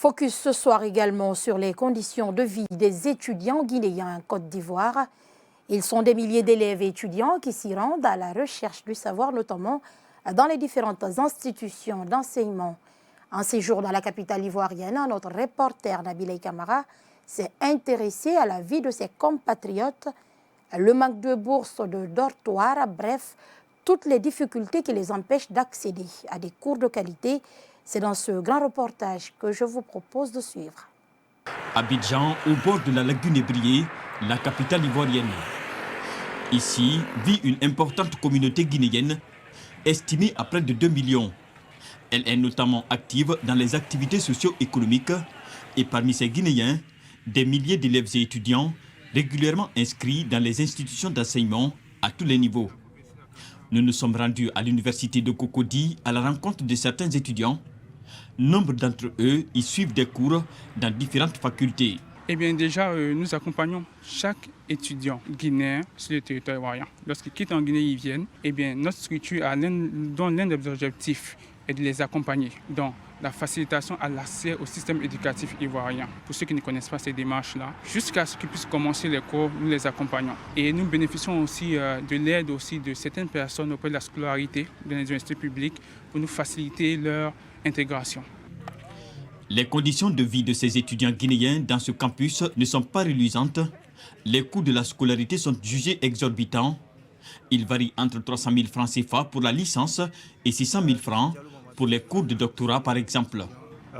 Focus ce soir également sur les conditions de vie des étudiants guinéens en Côte d'Ivoire. Ils sont des milliers d'élèves et étudiants qui s'y rendent à la recherche du savoir, notamment dans les différentes institutions d'enseignement. En séjour dans la capitale ivoirienne, notre reporter Nabilay Kamara s'est intéressé à la vie de ses compatriotes, le manque de bourses, de dortoirs, bref, toutes les difficultés qui les empêchent d'accéder à des cours de qualité. C'est dans ce grand reportage que je vous propose de suivre. Abidjan, au bord de la lagune Ébrié, la capitale ivoirienne. Ici vit une importante communauté guinéenne, estimée à près de 2 millions. Elle est notamment active dans les activités socio-économiques et parmi ces Guinéens, des milliers d'élèves et étudiants régulièrement inscrits dans les institutions d'enseignement à tous les niveaux. Nous nous sommes rendus à l'université de Cocody à la rencontre de certains étudiants. Nombre d'entre eux y suivent des cours dans différentes facultés. Eh bien déjà, nous accompagnons chaque étudiant guinéen sur le territoire ivoirien. Lorsqu'ils quittent en Guinée, ils viennent. Eh bien, notre structure a l'un des objectifs est de les accompagner dans la facilitation à l'accès au système éducatif ivoirien. Pour ceux qui ne connaissent pas ces démarches-là, jusqu'à ce qu'ils puissent commencer les cours, nous les accompagnons. Et nous bénéficions aussi de l'aide aussi de certaines personnes auprès de la scolarité dans les universités publiques pour nous faciliter leur intégration. Les conditions de vie de ces étudiants guinéens dans ce campus ne sont pas reluisantes. Les coûts de la scolarité sont jugés exorbitants. Ils varient entre 300 000 francs CFA pour la licence et 600 000 francs pour les cours de doctorat, par exemple.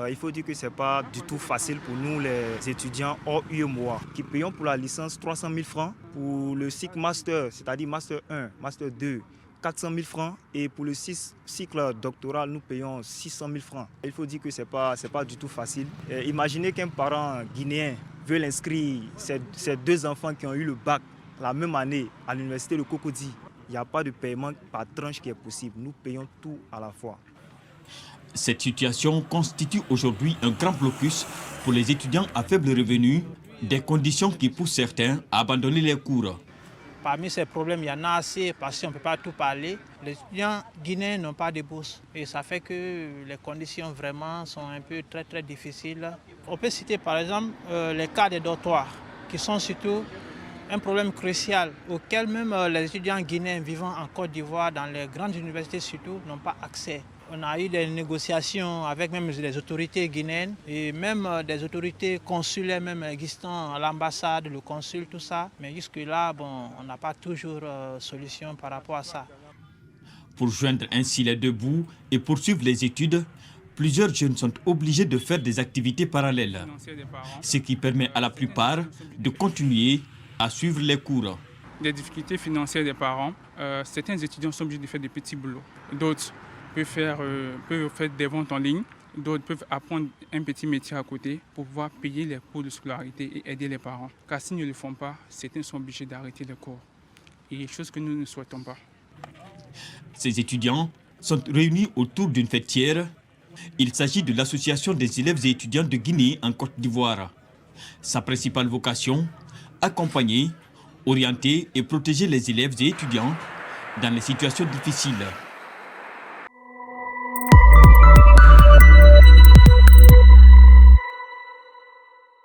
Il faut dire que ce n'est pas du tout facile pour nous, les étudiants hors UEMOA, qui payons pour la licence 300 000 francs, pour le cycle master, c'est-à-dire master 1, master 2, 400 000 francs, et pour le cycle doctoral, nous payons 600 000 francs. Il faut dire que ce n'est pas du tout facile. Imaginez qu'un parent guinéen veut inscrire ses deux enfants qui ont eu le bac la même année à l'université de Cocody. Il n'y a pas de paiement par tranche qui est possible. Nous payons tout à la fois. Cette situation constitue aujourd'hui un grand blocus pour les étudiants à faible revenu, des conditions qui poussent certains à abandonner les cours. Parmi ces problèmes, il y en a assez parce qu'on ne peut pas tout parler. Les étudiants guinéens n'ont pas de bourse et ça fait que les conditions vraiment sont un peu très difficiles. On peut citer par exemple les cas des dortoirs qui sont surtout un problème crucial auquel même les étudiants guinéens vivant en Côte d'Ivoire, dans les grandes universités surtout, n'ont pas accès. On a eu des négociations avec même les autorités guinéennes et même des autorités consulaires même existant à l'ambassade, le consul, tout ça. Mais jusque-là, on n'a pas toujours solution par rapport à ça. Pour joindre ainsi les deux bouts et poursuivre les études, plusieurs jeunes sont obligés de faire des activités parallèles, ce qui permet à la plupart de continuer à suivre les cours. Des difficultés financières des parents, certains étudiants sont obligés de faire des petits boulots. D'autres peuvent faire des ventes en ligne, d'autres peuvent apprendre un petit métier à côté pour pouvoir payer les cours de scolarité et aider les parents. Car s'ils ne le font pas, certains sont obligés d'arrêter les cours. Et chose que nous ne souhaitons pas. Ces étudiants sont réunis autour d'une fêtière. Il s'agit de l'Association des élèves et étudiants de Guinée en Côte d'Ivoire. Sa principale vocation, accompagner, orienter et protéger les élèves et étudiants dans les situations difficiles.